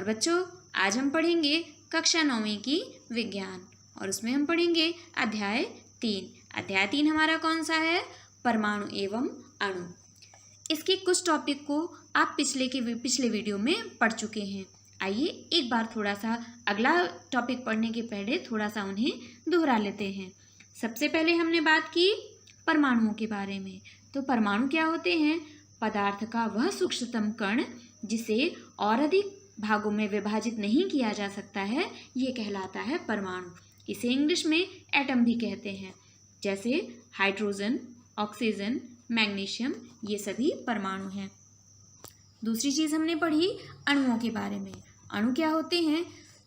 और बच्चों आज हम पढ़ेंगे कक्षा 9वीं की विज्ञान और उसमें हम पढ़ेंगे अध्याय 3। अध्याय 3 हमारा कौन सा है? परमाणु एवं अणु। इसके कुछ टॉपिक को आप पिछले वीडियो में पढ़ चुके हैं। आइए एक बार थोड़ा सा अगला टॉपिक पढ़ने के पहले थोड़ा सा उन्हें दोहरा लेते हैं। सबसे पहले हमने बात की परमाणुओं के बारे में। तो परमाणु क्या होते हैं? पदार्थ का वह सूक्ष्मतम कण जिसे और अधिक भागों में विभाजित नहीं किया जा सकता है, ये कहलाता है परमाणु। इसे इंग्लिश में एटम भी कहते हैं। जैसे हाइड्रोजन, ऑक्सीजन, मैग्नीशियम, ये सभी परमाणु हैं। दूसरी चीज़ हमने पढ़ी अणुओं के बारे में। अणु क्या होते हैं?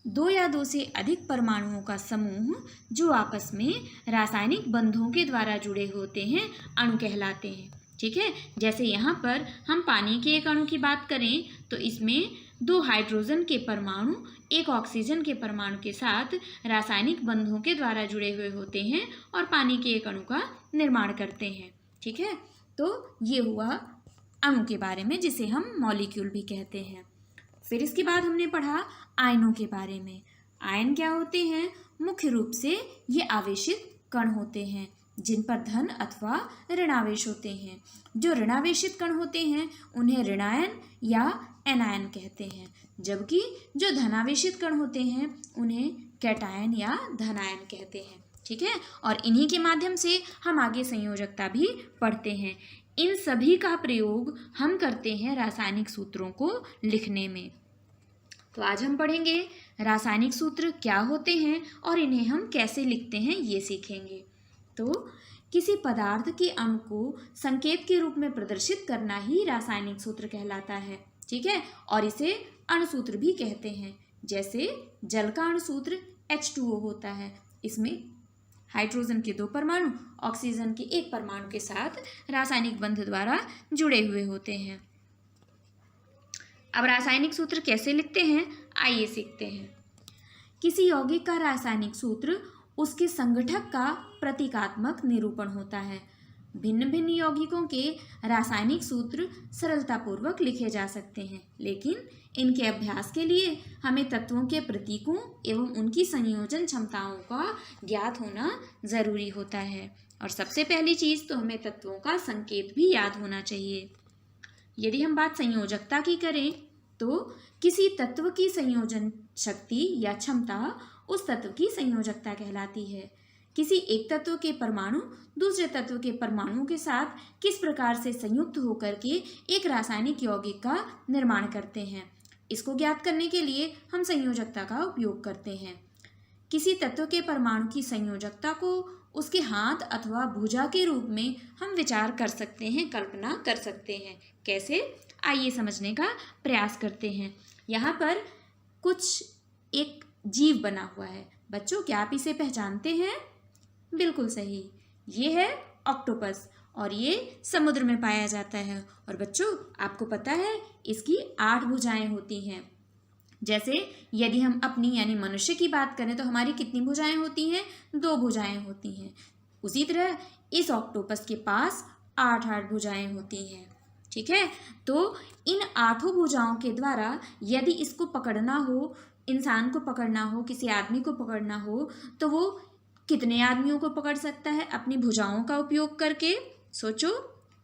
दो या दो से अधिक परमाणुओं का समूह जो आपस में रासायनिक बंधों के द्वारा जुड़े होते हैं, अणु कहलाते हैं। ठीक है, जैसे यहाँ पर हम पानी के एक अणु की बात करें तो इसमें दो हाइड्रोजन के परमाणु एक ऑक्सीजन के परमाणु के साथ रासायनिक बंधों के द्वारा जुड़े हुए होते हैं और पानी के एक अणु का निर्माण करते हैं। ठीक है, तो ये हुआ अणु के बारे में, जिसे हम मॉलिक्यूल भी कहते हैं। फिर इसके बाद हमने पढ़ा आयनों के बारे में। आयन क्या होते हैं? मुख्य रूप से ये आवेशित कण होते हैं जिन पर धन अथवा ऋणावेश होते हैं। जो ऋणावेशित कण होते हैं उन्हें ऋणायन या एनायन कहते हैं, जबकि जो धनावेशित कण होते हैं उन्हें कैटायन या धनायन कहते हैं। ठीक है, और इन्हीं के माध्यम से हम आगे संयोजकता भी पढ़ते हैं। इन सभी का प्रयोग हम करते हैं रासायनिक सूत्रों को लिखने में। तो आज हम पढ़ेंगे रासायनिक सूत्र क्या होते हैं और इन्हें हम कैसे लिखते हैं, ये सीखेंगे। तो किसी पदार्थ के अणु को संकेत के रूप में प्रदर्शित करना ही रासायनिक सूत्र कहलाता है। ठीक है, और इसे अणुसूत्र भी कहते हैं। जैसे जल का अणुसूत्र H2O होता है। इसमें हाइड्रोजन के दो परमाणु ऑक्सीजन के एक परमाणु के साथ रासायनिक बंध द्वारा जुड़े हुए होते हैं। अब रासायनिक सूत्र कैसे लिखते हैं, आइए सीखते हैं। किसी यौगिक का रासायनिक सूत्र उसके संगठक का प्रतीकात्मक निरूपण होता है। भिन्न भिन्न यौगिकों के रासायनिक सूत्र सरलतापूर्वक लिखे जा सकते हैं, लेकिन इनके अभ्यास के लिए हमें तत्वों के प्रतीकों एवं उनकी संयोजन क्षमताओं का ज्ञात होना जरूरी होता है। और सबसे पहली चीज़ तो हमें तत्वों का संकेत भी याद होना चाहिए। यदि हम बात संयोजकता की करें तो किसी तत्व की संयोजन शक्ति या क्षमता उस तत्व की संयोजकता कहलाती है। किसी एक तत्व के परमाणु दूसरे तत्व के परमाणुओं के साथ किस प्रकार से संयुक्त होकर के एक रासायनिक यौगिक का निर्माण करते हैं, इसको ज्ञात करने के लिए हम संयोजकता का उपयोग करते हैं। किसी तत्व के परमाणु की संयोजकता को उसके हाथ अथवा भुजा के रूप में हम विचार कर सकते हैं, कल्पना कर सकते हैं। कैसे, आइए समझने का प्रयास करते हैं। यहाँ पर कुछ एक जीव बना हुआ है। बच्चों, क्या आप इसे पहचानते हैं? बिल्कुल सही, ये है ऑक्टोपस और ये समुद्र में पाया जाता है। और बच्चों, आपको पता है इसकी 8 भुजाएं होती हैं। जैसे यदि हम अपनी यानी मनुष्य की बात करें तो हमारी कितनी भुजाएं होती हैं? 2 भुजाएं होती हैं। उसी तरह इस ऑक्टोपस के पास 8 भुजाएं होती हैं। ठीक है, तो इन 8 भुजाओं के द्वारा यदि इसको पकड़ना हो, इंसान को पकड़ना हो, किसी आदमी को पकड़ना हो, तो वो कितने आदमियों को पकड़ सकता है अपनी भुजाओं का उपयोग करके? सोचो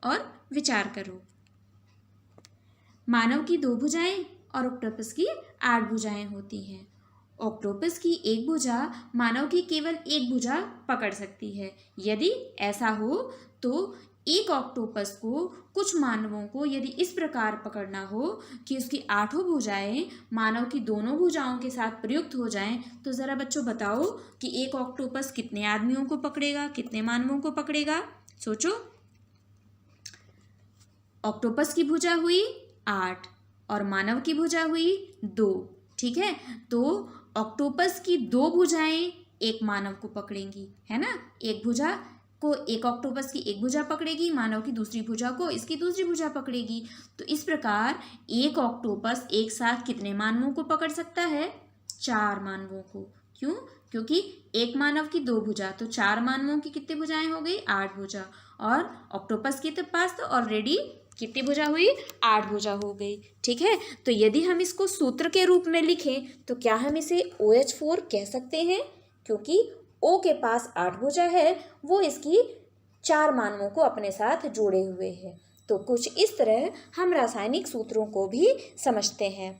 और विचार करो। मानव की 2 भुजाएं और ऑक्टोपस की 8 भुजाएं होती हैं। ऑक्टोपस की एक भुजा मानव की केवल एक भुजा पकड़ सकती है। यदि ऐसा हो तो एक ऑक्टोपस को कुछ मानवों को यदि इस प्रकार पकड़ना हो कि उसकी 8 भुजाएं मानव की दोनों भुजाओं के साथ प्रयुक्त हो जाएं, तो ज़रा बच्चों बताओ कि एक ऑक्टोपस कितने आदमियों को पकड़ेगा, कितने मानवों को पकड़ेगा? सोचो। ऑक्टोपस की भुजा हुई 8 और मानव की भुजा हुई 2। ठीक है, तो ऑक्टोपस की 2 भुजाएं एक मानव को पकड़ेंगी, है ना। एक भुजा को एक ऑक्टोपस की एक भुजा पकड़ेगी, मानव की दूसरी भुजा को इसकी दूसरी भुजा पकड़ेगी। तो इस प्रकार एक ऑक्टोपस एक साथ कितने मानवों को पकड़ सकता है? 4 मानवों को। क्यों? क्योंकि एक मानव की 2 भुजा, तो 4 मानवों की कितनी भुजाएं हो गई? 8 भुजा। और ऑक्टोपस के पास तो ऑलरेडी कितनी भुजा हुई? 8 भुजा हो गई। ठीक है, तो यदि हम इसको सूत्र के रूप में लिखें तो क्या हम इसे OH4 कह सकते हैं? क्योंकि O के पास 8 भुजा है, वो इसकी 4 मानवों को अपने साथ जोड़े हुए है। तो कुछ इस तरह हम रासायनिक सूत्रों को भी समझते हैं।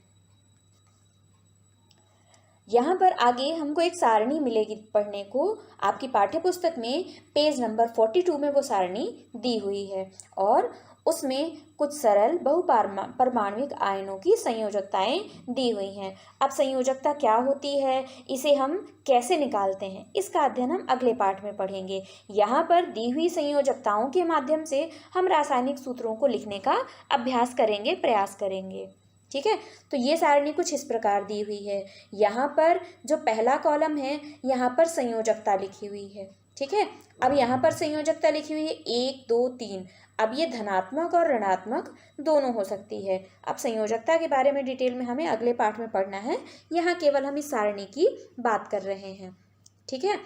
यहाँ पर आगे हमको एक सारणी मिलेगी पढ़ने को। आपकी पाठ्य पुस्तक में पेज नंबर 42 में वो सारणी दी हुई है और उसमें कुछ सरल बहुपरमाणविक आयनों की संयोजकताएं दी हुई हैं। अब संयोजकता क्या होती है, इसे हम कैसे निकालते हैं, इसका अध्ययन हम अगले पाठ में पढ़ेंगे। यहाँ पर दी हुई संयोजकताओं के माध्यम से हम रासायनिक सूत्रों को लिखने का अभ्यास करेंगे, प्रयास करेंगे। ठीक है, तो ये सारणी कुछ इस प्रकार दी हुई है। यहाँ पर जो पहला कॉलम है, यहाँ पर संयोजकता लिखी हुई है। ठीक है, अब यहाँ पर संयोजकता लिखी हुई है 1 2 3। अब ये धनात्मक और ऋणात्मक दोनों हो सकती है। अब संयोजकता के बारे में डिटेल में हमें अगले पाठ में पढ़ना है, यहाँ केवल हम इस सारणी की बात कर रहे हैं। ठीक है,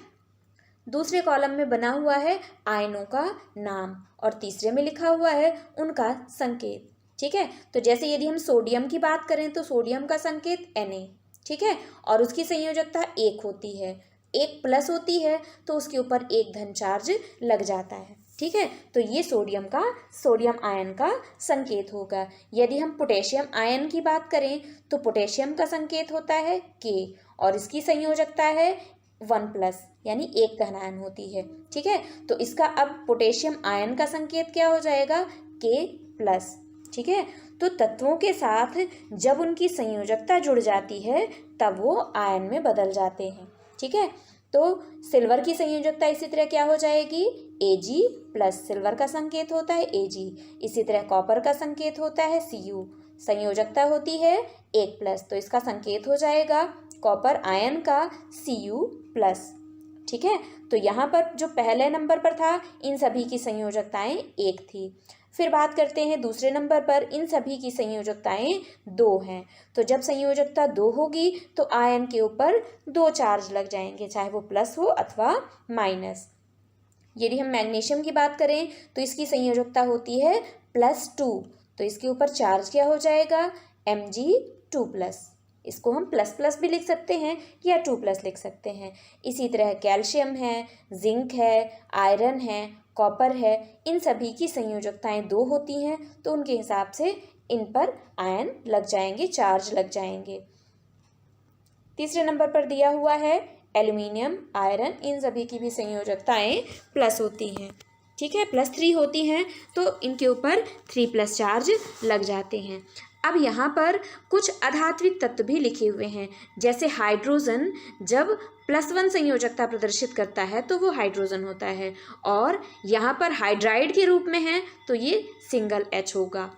दूसरे कॉलम में बना हुआ है आयनों का नाम और तीसरे में लिखा हुआ है उनका संकेत। ठीक है, तो जैसे यदि हम सोडियम की बात करें तो सोडियम का संकेत Na। ठीक है, और उसकी संयोजकता 1 होती है, 1 प्लस होती है तो उसके ऊपर 1 धन चार्ज लग जाता है। ठीक है, तो ये सोडियम आयन का संकेत होगा। यदि हम पोटेशियम आयन की बात करें तो पोटेशियम का संकेत होता है K और इसकी संयोजकता है 1+ यानी 1 धन आयन होती है। ठीक है, तो इसका अब पोटेशियम आयन का संकेत क्या हो जाएगा? K+। ठीक है, तो तत्वों के साथ जब उनकी संयोजकता जुड़ जाती है तब वो आयन में बदल जाते हैं। ठीक है, तो सिल्वर की संयोजकता इसी तरह क्या हो जाएगी? Ag+, सिल्वर का संकेत होता है Ag। इसी तरह कॉपर का संकेत होता है Cu, संयोजकता होती है 1+, तो इसका संकेत हो जाएगा कॉपर आयन का Cu+। ठीक है, तो यहाँ पर जो पहले नंबर पर था इन सभी की संयोजकताएं 1 थी। फिर बात करते हैं दूसरे नंबर पर, इन सभी की संयोजकताएं 2 हैं। तो जब संयोजकता 2 होगी तो आयन के ऊपर 2 चार्ज लग जाएंगे, चाहे वो प्लस हो अथवा माइनस। यदि हम मैग्नीशियम की बात करें तो इसकी संयोजकता होती है +2, तो इसके ऊपर चार्ज क्या हो जाएगा? Mg2+। इसको हम ++ भी लिख सकते हैं या 2+ लिख सकते हैं। इसी तरह कैल्शियम है, जिंक है, आयरन है, कॉपर है, इन सभी की संयोजकताएं 2 होती हैं तो उनके हिसाब से इन पर आयन लग जाएंगे, चार्ज लग जाएंगे। तीसरे नंबर पर दिया हुआ है एल्युमिनियम, आयरन, इन सभी की भी संयोजकताएं प्लस होती हैं। ठीक है, +3 होती हैं तो इनके ऊपर 3+ चार्ज लग जाते हैं। अब यहाँ पर कुछ अधात्विक तत्व भी लिखे हुए हैं, जैसे हाइड्रोजन जब +1 संयोजकता प्रदर्शित करता है तो वो हाइड्रोजन होता है, और यहाँ पर हाइड्राइड के रूप में है तो ये H होगा।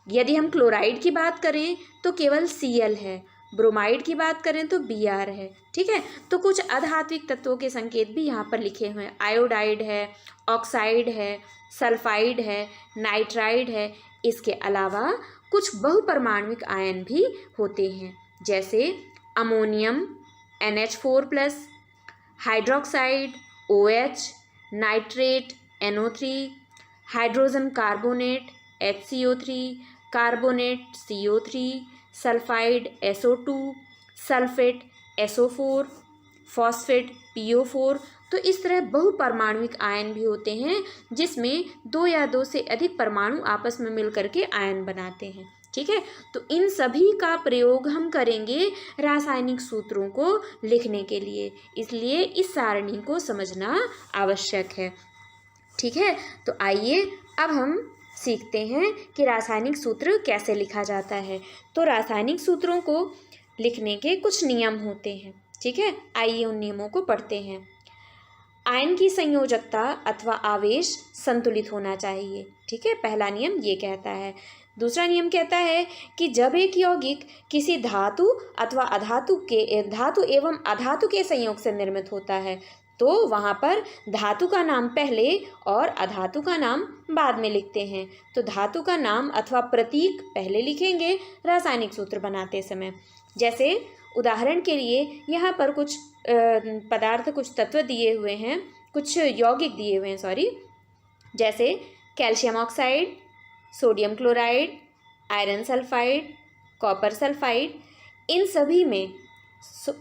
यदि हम क्लोराइड की बात करें तो केवल Cl है, ब्रोमाइड की बात करें तो Br है। ठीक है, तो कुछ अधात्विक तत्वों के संकेत भी यहाँ पर लिखे हुए हैं। आयोडाइड है, ऑक्साइड है, सल्फाइड है, नाइट्राइड है। इसके अलावा कुछ बहुपरमाणविक आयन भी होते हैं, जैसे ammonium NH4+, hydroxide OH, nitrate NO3, hydrogen carbonate HCO3, carbonate CO3, sulphide SO2, sulphate SO4, phosphate PO4। तो इस तरह बहुपरमाणविक आयन भी होते हैं जिसमें 2 या 2 से अधिक परमाणु आपस में मिलकर के आयन बनाते हैं। ठीक है, तो इन सभी का प्रयोग हम करेंगे रासायनिक सूत्रों को लिखने के लिए, इसलिए इस सारणी को समझना आवश्यक है। ठीक है, तो आइए अब हम सीखते हैं कि रासायनिक सूत्र कैसे लिखा जाता है। तो रासायनिक सूत्रों को लिखने के कुछ नियम होते हैं। ठीक है, आइए उन नियमों को पढ़ते हैं। आयन की संयोजकता अथवा आवेश संतुलित होना चाहिए। ठीक है, पहला नियम ये कहता है। दूसरा नियम कहता है कि जब एक यौगिक किसी धातु अथवा धातु एवं अधातु के संयोग से निर्मित होता है तो वहाँ पर धातु का नाम पहले और अधातु का नाम बाद में लिखते हैं। तो धातु का नाम अथवा प्रतीक पहले लिखेंगे रासायनिक सूत्र बनाते समय। जैसे उदाहरण के लिए यहाँ पर कुछ पदार्थ, कुछ तत्व दिए हुए हैं, कुछ यौगिक दिए हुए हैं, जैसे calcium oxide, sodium chloride, iron sulphide, copper sulphide, इन सभी में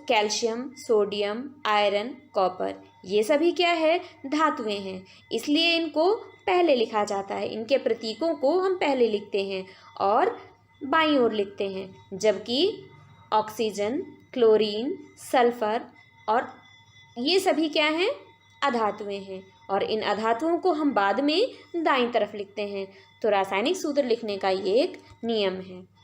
कैल्शियम, सोडियम, आयरन, कॉपर, ये सभी क्या है, धातुएं हैं, इसलिए इनको पहले लिखा जाता है। इनके प्रतीकों को हम पहले लिखते हैं और बाईं ओर लिखते हैं, जबकि ऑक्सीजन, क्लोरीन, सल्फर और ये सभी क्या हैं, अधातुएं हैं, और इन अधातुओं को हम बाद में दाईं तरफ लिखते हैं। तो रासायनिक सूत्र लिखने का ये एक नियम है।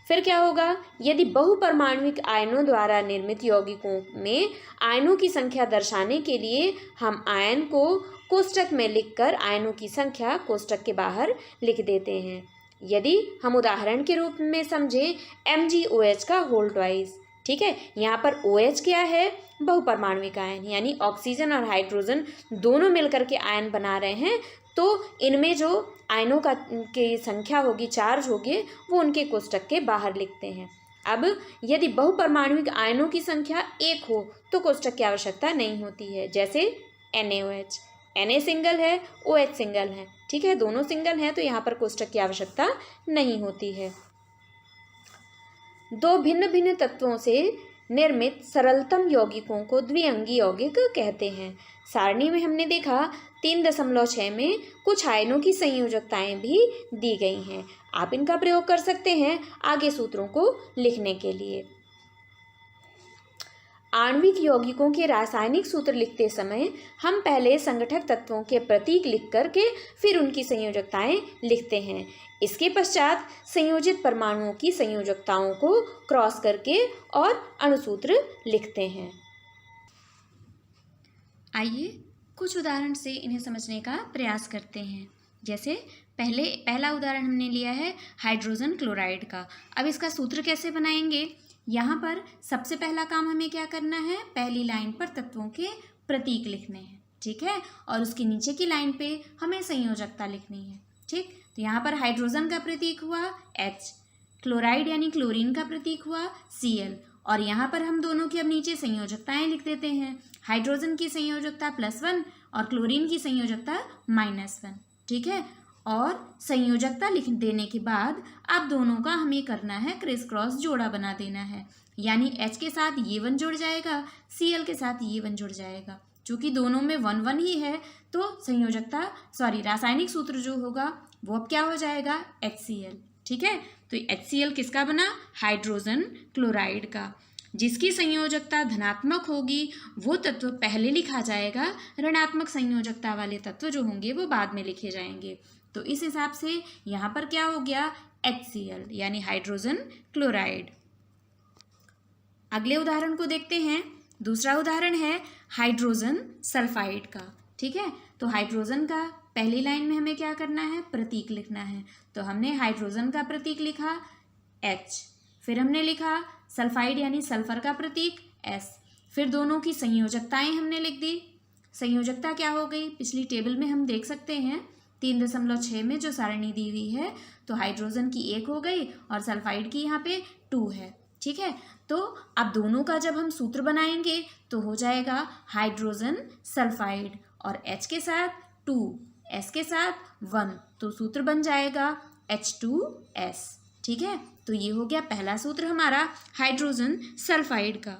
फिर क्या होगा, यदि बहुपरमाणुविक आयनों द्वारा निर्मित यौगिकों में आयनों की संख्या दर्शाने के लिए हम आयन को कोष्ठक में लिखकर आयनों की संख्या कोष्ठक के बाहर लिख देते हैं। यदि हम उदाहरण के रूप में समझें MgOH का होल ट्वाइस, ठीक है, यहाँ पर OH क्या है, बहुपरमाणुविक आयन, यानी ऑक्सीजन और हाइड्रोजन दोनों मिलकर के आयन बना रहे हैं, तो इनमें जो आयनों का की संख्या होगी, चार्ज होगी, वो उनके कोष्ठक के बाहर लिखते हैं। अब यदि बहुपरमाणुविक आयनों की संख्या 1 हो तो कोष्ठक की आवश्यकता नहीं होती है, जैसे NaOH, Na सिंगल है, OH सिंगल है, ठीक है, दोनों सिंगल हैं, तो यहाँ पर कोष्ठक की आवश्यकता नहीं होती है। दो भिन्न भिन्न तत्वों से निर्मित सरलतम यौगिकों को द्विअंगी यौगिक कहते हैं। सारणी में हमने देखा 3.6 में कुछ आयनों की संयोजकताएं भी दी गई हैं। आप इनका प्रयोग कर सकते हैं आगे सूत्रों को लिखने के लिए। आणविक यौगिकों के रासायनिक सूत्र लिखते समय हम पहले संगठक तत्वों के प्रतीक लिख करके फिर उनकी संयोजकताएं लिखते हैं। इसके पश्चात संयोजित परमाणुओं की संयोजकताओं को क्रॉस करके और अणुसूत्र लिखते हैं। आइए कुछ उदाहरण से इन्हें समझने का प्रयास करते हैं। जैसे पहला उदाहरण हमने लिया है हाइड्रोजन क्लोराइड का। अब इसका सूत्र कैसे बनाएंगे, यहाँ पर सबसे पहला काम हमें क्या करना है, पहली लाइन पर तत्वों के प्रतीक लिखने हैं, ठीक है, और उसके नीचे की लाइन पे हमें संयोजकता लिखनी है, ठीक। तो यहाँ पर हाइड्रोजन का प्रतीक हुआ H, क्लोराइड यानी क्लोरीन का प्रतीक हुआ Cl, और यहाँ पर हम दोनों की अब नीचे संयोजकताएं लिख देते हैं। हाइड्रोजन की संयोजकता +1 और क्लोरीन की संयोजकता -1, ठीक है, और संयोजकता लिख देने के बाद अब दोनों का हमें करना है क्रिस क्रॉस जोड़ा बना देना है, यानी H के साथ ये 1 जुड़ जाएगा, Cl के साथ ये 1 जुड़ जाएगा। चूँकि दोनों में 1 1 ही है तो रासायनिक सूत्र जो होगा वो अब क्या हो जाएगा, HCl, ठीक है। तो HCl किसका बना, हाइड्रोजन क्लोराइड का। जिसकी संयोजकता धनात्मक होगी वो तत्व पहले लिखा जाएगा, ऋणात्मक संयोजकता वाले तत्व जो होंगे वो बाद में लिखे जाएंगे। तो इस हिसाब से यहाँ पर क्या हो गया, HCl यानी हाइड्रोजन क्लोराइड। अगले उदाहरण को देखते हैं। दूसरा उदाहरण है हाइड्रोजन सल्फाइड का, ठीक है। तो हाइड्रोजन का पहली लाइन में हमें क्या करना है, प्रतीक लिखना है। तो हमने हाइड्रोजन का प्रतीक लिखा H, फिर हमने लिखा सल्फाइड यानी सल्फर का प्रतीक S, फिर दोनों की संयोजकताएं हमने लिख दी। संयोजकता क्या हो गई, पिछली टेबल में हम देख सकते हैं 3.6 में जो सारणी दी हुई है, तो हाइड्रोजन की 1 हो गई और सल्फाइड की यहाँ पे 2 है, ठीक है। तो अब दोनों का जब हम सूत्र बनाएंगे तो हो जाएगा हाइड्रोजन सल्फाइड, और H के साथ 2, S के साथ 1, तो सूत्र बन जाएगा H2S, ठीक है। तो ये हो गया पहला सूत्र हमारा हाइड्रोजन सल्फाइड का।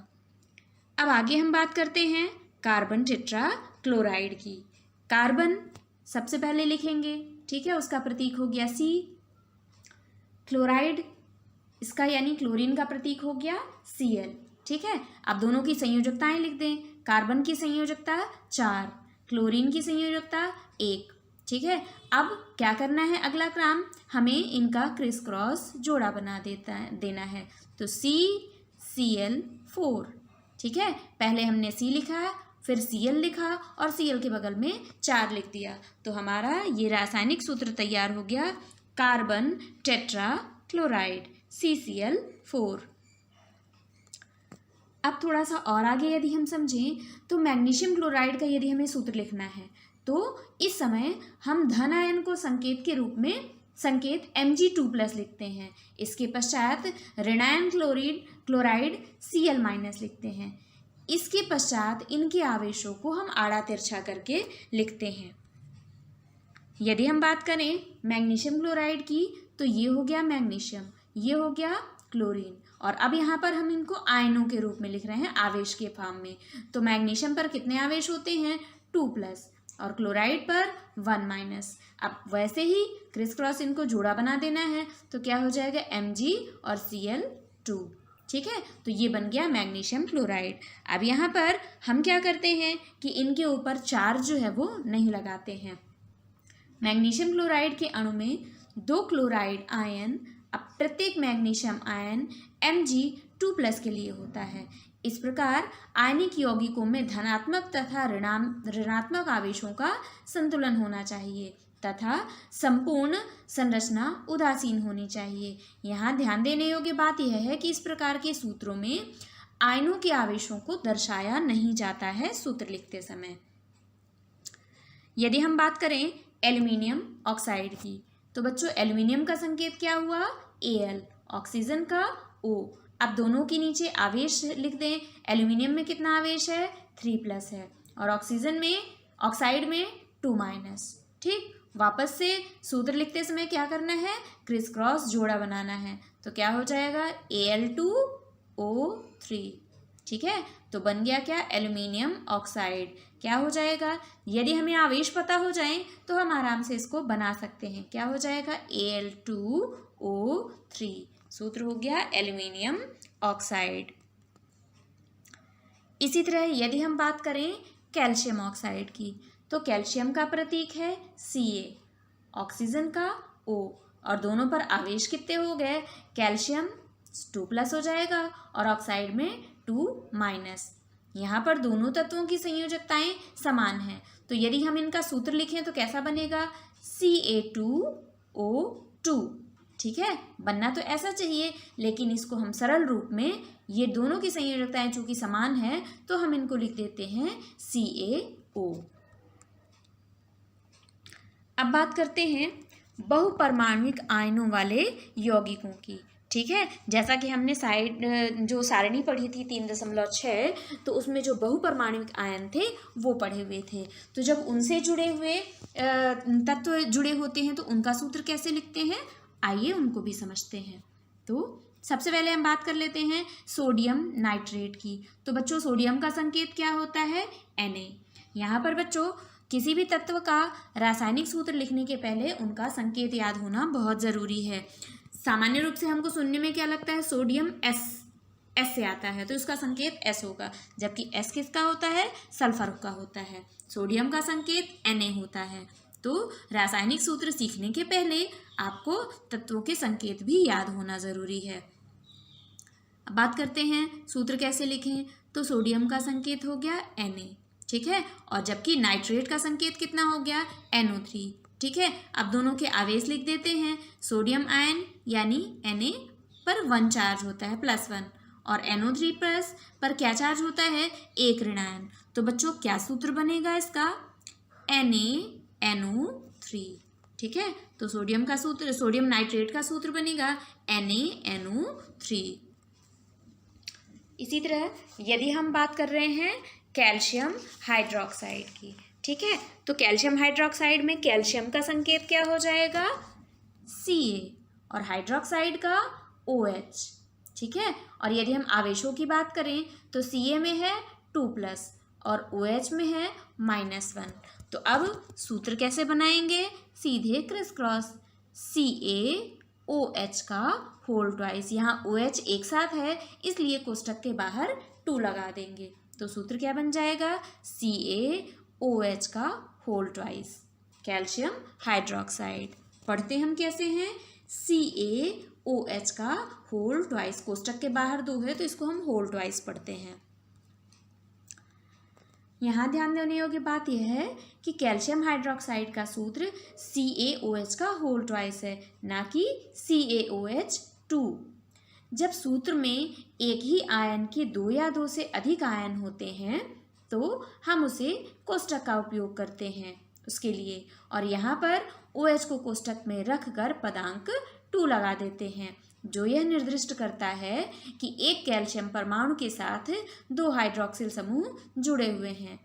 अब आगे हम बात करते हैं कार्बन टेट्रा क्लोराइड की। कार्बन सबसे पहले लिखेंगे, ठीक है, उसका प्रतीक हो गया C। क्लोराइड इसका यानी क्लोरीन का प्रतीक हो गया Cl, ठीक है। अब दोनों की संयोजकताएं लिख दें। कार्बन की संयोजकता 4, क्लोरीन की संयोजकता 1, ठीक है। अब क्या करना है, अगला काम हमें इनका क्रिस क्रॉस जोड़ा बना देना है। तो CCl4, ठीक है। पहले हमने C लिखा, फिर Cl लिखा और Cl के बगल में 4 लिख दिया। तो हमारा ये रासायनिक सूत्र तैयार हो गया, कार्बन टेट्रा क्लोराइड CCl4। अब थोड़ा सा और आगे यदि हम समझें तो मैग्नीशियम क्लोराइड का यदि हमें सूत्र लिखना है तो इस समय हम धन आयन को संकेत के रूप में संकेत Mg2+ लिखते हैं। इसके पश्चात ऋणायन क्लोराइड Cl- लिखते हैं। इसके पश्चात इनके आवेशों को हम आड़ा तिरछा करके लिखते हैं। यदि हम बात करें मैग्नीशियम क्लोराइड की तो ये हो गया मैग्नीशियम, ये हो गया क्लोरीन, और अब यहाँ पर हम इनको आयनों के रूप में लिख रहे हैं आवेश के फॉर्म में। तो मैग्नीशियम पर कितने आवेश होते हैं 2+ और क्लोराइड पर 1-। अब वैसे ही क्रिस क्रॉस इनको जोड़ा बना देना है तो क्या हो जाएगा Mg और Cl2। ठीक है, तो ये बन गया मैग्नीशियम क्लोराइड। अब यहाँ पर हम क्या करते हैं कि इनके ऊपर चार्ज जो है वो नहीं लगाते हैं। मैग्नीशियम क्लोराइड के अणु में 2 क्लोराइड आयन, अब प्रत्येक मैग्नीशियम आयन Mg2+ के लिए होता है। इस प्रकार आयनिक यौगिकों में धनात्मक तथा ऋणात्मक आवेशों का संतुलन होना चाहिए तथा संपूर्ण संरचना उदासीन होनी चाहिए। यहाँ ध्यान देने योग्य बात यह है कि इस प्रकार के सूत्रों में आयनों के आवेशों को दर्शाया नहीं जाता है सूत्र लिखते समय। यदि हम बात करें एल्युमिनियम ऑक्साइड की तो बच्चों एल्युमिनियम का संकेत क्या हुआ Al, ऑक्सीजन का O। अब दोनों के नीचे आवेश लिख दें। एल्युमिनियम में कितना आवेश है 3+ है और ऑक्सीजन में ऑक्साइड में 2-। ठीक, वापस से सूत्र लिखते समय क्या करना है क्रिस क्रॉस जोड़ा बनाना है। तो क्या हो जाएगा Al2O3। ठीक है, तो बन गया क्या एल्युमिनियम ऑक्साइड। क्या हो जाएगा, यदि हमें आवेश पता हो जाए तो हम आराम से इसको बना सकते हैं। क्या हो जाएगा Al2O3। सूत्र हो गया एल्युमिनियम ऑक्साइड। इसी तरह यदि हम बात करें कैल्शियम ऑक्साइड की तो कैल्शियम का प्रतीक है Ca, ऑक्सीजन का O, और दोनों पर आवेश कितने हो गए कैल्शियम 2+ हो जाएगा और ऑक्साइड में 2-। यहाँ पर दोनों तत्वों की संयोजकताएं समान हैं, तो यदि हम इनका सूत्र लिखें तो कैसा बनेगा Ca2O2। ठीक है, बनना तो ऐसा चाहिए, लेकिन इसको हम सरल रूप में ये दोनों की संयोजकताएं चूंकि समान है तो हम इनको लिख देते हैं CaO। अब बात करते हैं बहुपरमाणुक आयनों वाले यौगिकों की। ठीक है, जैसा कि हमने जो सारणी पढ़ी थी 3.6 तो उसमें जो बहुपरमाणुक आयन थे वो पढ़े हुए थे। तो जब उनसे जुड़े हुए तत्व जुड़े होते हैं तो उनका सूत्र कैसे लिखते हैं, आइए उनको भी समझते हैं। तो सबसे पहले हम बात कर लेते हैं सोडियम नाइट्रेट की। तो बच्चों सोडियम का संकेत क्या होता है Na। यहाँ पर बच्चों किसी भी तत्व का रासायनिक सूत्र लिखने के पहले उनका संकेत याद होना बहुत ज़रूरी है। सामान्य रूप से हमको सुनने में क्या लगता है सोडियम S से आता है तो इसका संकेत S होगा, जबकि S किसका होता है सल्फर का होता है। सोडियम का संकेत Na होता है। तो रासायनिक सूत्र सीखने के पहले आपको तत्वों के संकेत भी याद होना ज़रूरी है। अब बात करते हैं सूत्र कैसे लिखें। तो सोडियम का संकेत हो गया Na। ठीक है, और जबकि नाइट्रेट का संकेत कितना हो गया NO3। ठीक है, अब दोनों के आवेश लिख देते हैं। सोडियम आयन यानी Na पर 1 चार्ज होता है +1 और NO3 पर क्या चार्ज होता है 1 ऋणायन। तो बच्चों क्या सूत्र बनेगा इसका NaNO3। ठीक है, तो सोडियम नाइट्रेट का सूत्र बनेगा NaNO3। इसी तरह यदि हम बात कर रहे हैं कैल्शियम हाइड्रोक्साइड की। ठीक है, तो कैल्शियम हाइड्रोक्साइड में कैल्शियम का संकेत क्या हो जाएगा Ca और हाइड्रोक्साइड का OH। ठीक है, और यदि हम आवेशों की बात करें तो Ca में है 2+ और OH में है -1। तो अब सूत्र कैसे बनाएंगे, सीधे क्रिस क्रॉस CaOH का होल ट्वाइस। यहाँ OH एक साथ है इसलिए कोष्टक के बाहर 2 लगा देंगे। तो सूत्र क्या बन जाएगा CaOH का होल ट्वाइस कैल्शियम हाइड्रोक्साइड। पढ़ते हम कैसे हैं CaOH का होल ट्वाइस, कोष्टक के बाहर 2 है तो इसको हम होल ट्वाइस पढ़ते हैं। यहाँ ध्यान देने योग्य बात यह है कि कैल्शियम हाइड्रोक्साइड का सूत्र CaOH का होल ट्वाइस है, ना कि CaOH2। जब सूत्र में एक ही आयन के 2 या 2 से अधिक आयन होते हैं तो हम उसे कोष्टक का उपयोग करते हैं उसके लिए, और यहाँ पर OH को कोष्टक में रखकर पदांक 2 लगा देते हैं, जो यह निर्दिष्ट करता है कि एक कैल्शियम परमाणु के साथ 2 हाइड्रोक्सिल समूह जुड़े हुए हैं।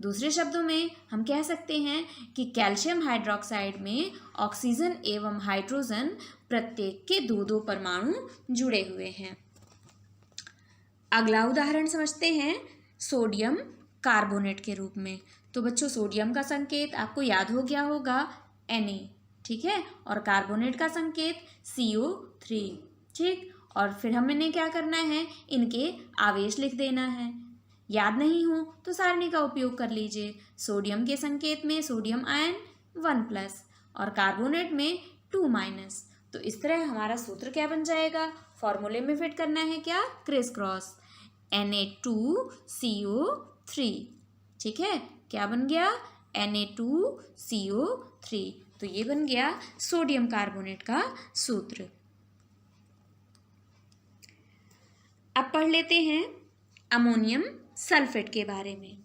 दूसरे शब्दों में हम कह सकते हैं कि कैल्शियम हाइड्रोक्साइड में ऑक्सीजन एवं हाइड्रोजन प्रत्येक के 2-2 परमाणु जुड़े हुए हैं। अगला उदाहरण समझते हैं सोडियम कार्बोनेट के रूप में। तो बच्चों, सोडियम का संकेत आपको याद हो गया होगा Na, ठीक है, और कार्बोनेट का संकेत CO3, ठीक। और फिर हमने क्या करना है, इनके आवेश लिख देना है। याद नहीं हो तो सारणी का उपयोग कर लीजिए। सोडियम के संकेत में सोडियम आयन 1+ और कार्बोनेट में 2-। तो इस तरह हमारा सूत्र क्या बन जाएगा, फॉर्मूले में फिट करना है क्या, क्रिस क्रॉस Na2CO3, ठीक है। क्या बन गया, Na2CO3। तो ये बन गया सोडियम कार्बोनेट का सूत्र। अब पढ़ लेते हैं अमोनियम सल्फेट के बारे में।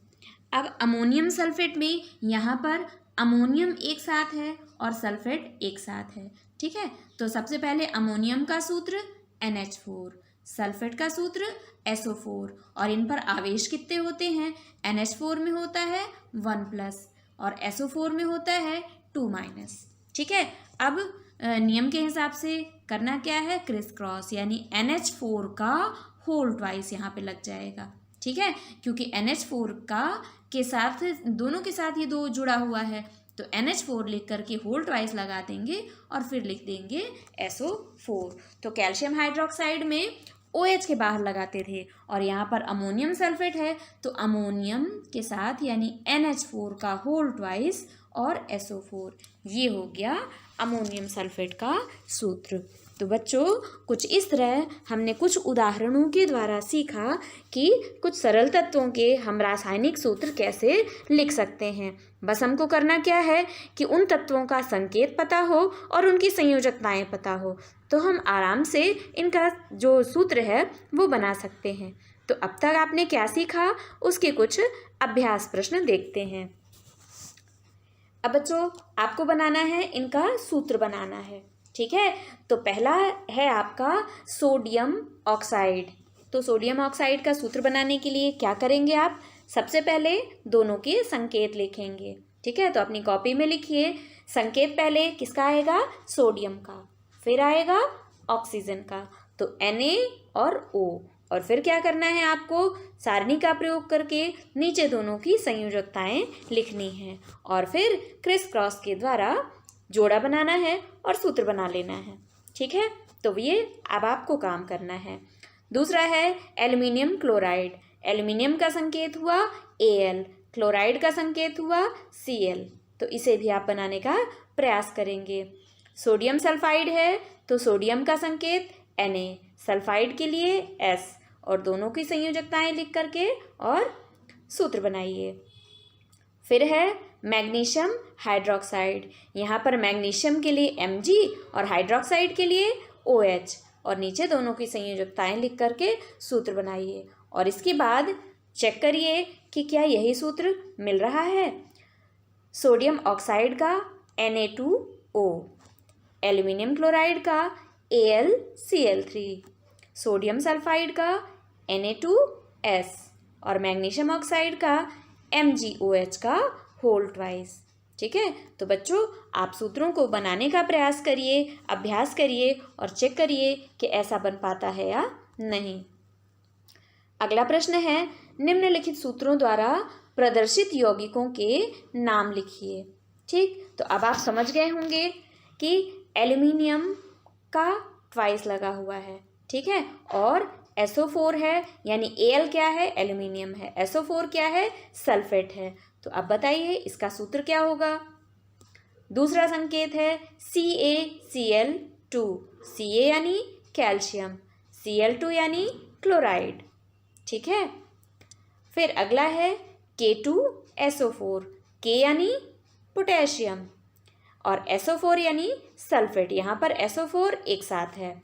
अब अमोनियम सल्फेट में यहाँ पर अमोनियम एक साथ है और सल्फेट एक साथ है, ठीक है। तो सबसे पहले अमोनियम का सूत्र NH4, सल्फेट का सूत्र SO4, और इन पर आवेश कितने होते हैं, NH4 में होता है 1+ और SO4 में होता है 2-, ठीक है। अब नियम के हिसाब से करना क्या है, क्रिस क्रॉस, यानी NH4 का होल ट्वाइस यहाँ पे लग जाएगा, ठीक है, क्योंकि NH4 का के साथ दोनों के साथ ये 2 जुड़ा हुआ है। तो NH4 लिख करके होल ट्वाइस लगा देंगे और फिर लिख देंगे SO4। तो कैल्शियम हाइड्रोक्साइड में OH के बाहर लगाते थे और यहाँ पर अमोनियम सल्फेट है तो अमोनियम के साथ यानी NH4 का होल ट्वाइस और SO4, ये हो गया अमोनियम सल्फेट का सूत्र। तो बच्चों, कुछ इस तरह हमने कुछ उदाहरणों के द्वारा सीखा कि कुछ सरल तत्वों के हम रासायनिक सूत्र कैसे लिख सकते हैं। बस हमको करना क्या है कि उन तत्वों का संकेत पता हो और उनकी संयोजकताएं पता हो, तो हम आराम से इनका जो सूत्र है वो बना सकते हैं। तो अब तक आपने क्या सीखा, उसके कुछ अभ्यास प्रश्न देखते हैं। अब बच्चों, आपको बनाना है, इनका सूत्र बनाना है, ठीक है। तो पहला है आपका सोडियम ऑक्साइड। तो सोडियम ऑक्साइड का सूत्र बनाने के लिए क्या करेंगे आप, सबसे पहले दोनों के संकेत लिखेंगे, ठीक है। तो अपनी कॉपी में लिखिए, संकेत पहले किसका आएगा, सोडियम का, फिर आएगा ऑक्सीजन का, तो Na और O, और फिर क्या करना है आपको, सारणी का प्रयोग करके नीचे दोनों की संयोजकताएं लिखनी है और फिर क्रिस क्रॉस के द्वारा जोड़ा बनाना है और सूत्र बना लेना है, ठीक है। तो ये अब आपको काम करना है। दूसरा है एल्युमिनियम क्लोराइड। एल्युमिनियम का संकेत हुआ Al, क्लोराइड का संकेत हुआ Cl। तो इसे भी आप बनाने का प्रयास करेंगे। सोडियम सल्फाइड है तो सोडियम का संकेत Na, सल्फाइड के लिए S, और दोनों की संयोजकताएं लिख करके और सूत्र बनाइए। फिर है मैग्नीशियम हाइड्रोक्साइड। यहाँ पर मैग्नीशियम के लिए Mg और हाइड्रोक्साइड के लिए OH, और नीचे दोनों की संयोजकताएं लिख करके सूत्र बनाइए और इसके बाद चेक करिए कि क्या यही सूत्र मिल रहा है। सोडियम ऑक्साइड का Na2O, एल्युमिनियम क्लोराइड का AlCl3, सोडियम सल्फाइड का Na2S और मैग्नीशियम ऑक्साइड का MgOH का होल ट्वाइस, ठीक है। तो बच्चों, आप सूत्रों को बनाने का प्रयास करिए, अभ्यास करिए और चेक करिए कि ऐसा बन पाता है या नहीं। अगला प्रश्न है, निम्नलिखित सूत्रों द्वारा प्रदर्शित यौगिकों के नाम लिखिए, ठीक। तो अब आप समझ गए होंगे कि एल्युमिनियम का ट्वाइस लगा हुआ है, ठीक है, और SO4 है, यानी Al क्या है, एल्युमिनियम है, SO4 क्या है, सल्फेट है। तो अब बताइए इसका सूत्र क्या होगा। दूसरा संकेत है CaCl2, Ca यानी कैल्शियम, Cl2 यानी क्लोराइड, ठीक है। फिर अगला है K2SO4, K यानी पोटेशियम और SO4 यानी सल्फेट, यहाँ पर SO4 एक साथ है।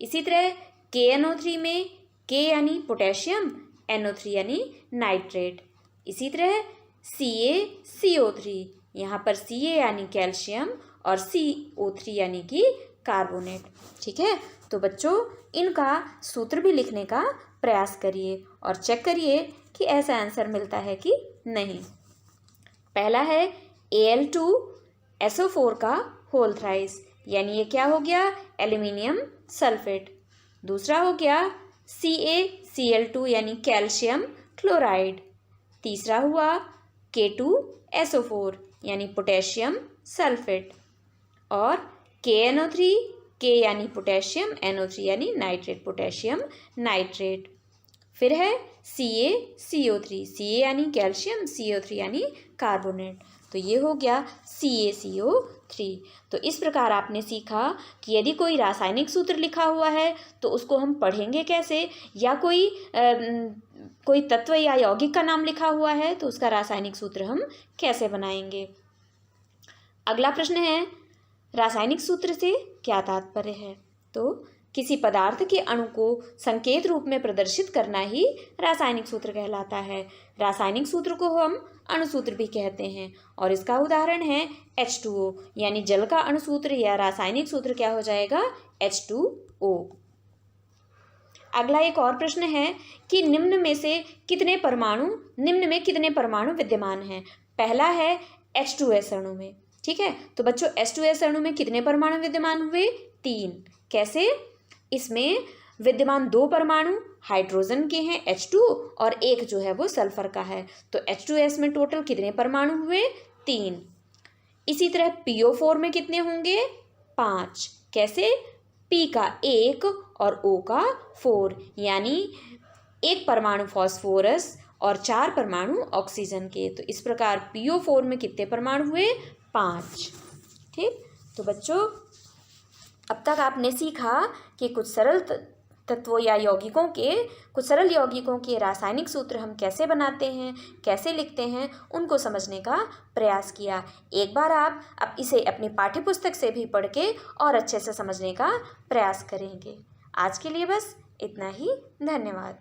इसी तरह KNO3 में K यानी पोटेशियम, NO3 यानी नाइट्रेट। इसी तरह CaCO3, यहाँ पर Ca यानी कैल्शियम और CO3 यानी कि कार्बोनेट, ठीक है। तो बच्चों, इनका सूत्र भी लिखने का प्रयास करिए और चेक करिए कि ऐसा आंसर मिलता है कि नहीं। पहला है Al2SO4 का होल थ्राइस, यानी ये क्या हो गया, एल्यूमिनियम सल्फेट। दूसरा हो गया CaCl2 यानी कैल्शियम क्लोराइड। तीसरा हुआ K2SO4 यानी पोटेशियम सल्फेट। और KNO3, K यानी पोटेशियम, NO3 यानी नाइट्रेट, पोटेशियम नाइट्रेट। फिर है CaCO3, Ca यानी कैल्शियम, CO3 यानी कार्बोनेट, तो ये हो गया CaCO3। तो इस प्रकार आपने सीखा कि यदि कोई रासायनिक सूत्र लिखा हुआ है तो उसको हम पढ़ेंगे कैसे, या कोई तत्व या यौगिक का नाम लिखा हुआ है तो उसका रासायनिक सूत्र हम कैसे बनाएंगे। अगला प्रश्न है, रासायनिक सूत्र से क्या तात्पर्य है। तो किसी पदार्थ के अणु को संकेत रूप में प्रदर्शित करना ही रासायनिक सूत्र कहलाता है। रासायनिक सूत्र को हम अणुसूत्र भी कहते हैं, और इसका उदाहरण है H2O, यानी जल का अणुसूत्र या रासायनिक सूत्र क्या हो जाएगा, H2O। अगला एक और प्रश्न है कि निम्न में कितने परमाणु विद्यमान हैं। पहला है H2S अणु में, ठीक है। तो बच्चों H2S अणु में कितने परमाणु विद्यमान हुए, 3। कैसे, इसमें विद्यमान 2 परमाणु हाइड्रोजन के हैं H2, और एक जो है वो सल्फर का है। तो H2S में टोटल कितने परमाणु हुए, 3। इसी तरह PO4 में कितने होंगे, 5। कैसे, P का 1 और O का 4, यानी 1 परमाणु फॉस्फोरस और 4 परमाणु ऑक्सीजन के। तो इस प्रकार PO4 में कितने परमाणु हुए, 5। ठीक, तो बच्चों अब तक आपने सीखा कि कुछ सरल तत्वों या कुछ सरल यौगिकों के रासायनिक सूत्र हम कैसे बनाते हैं, कैसे लिखते हैं, उनको समझने का प्रयास किया। एक बार आप अब इसे अपनी पाठ्यपुस्तक से भी पढ़ के और अच्छे से समझने का प्रयास करेंगे। आज के लिए बस इतना ही, धन्यवाद।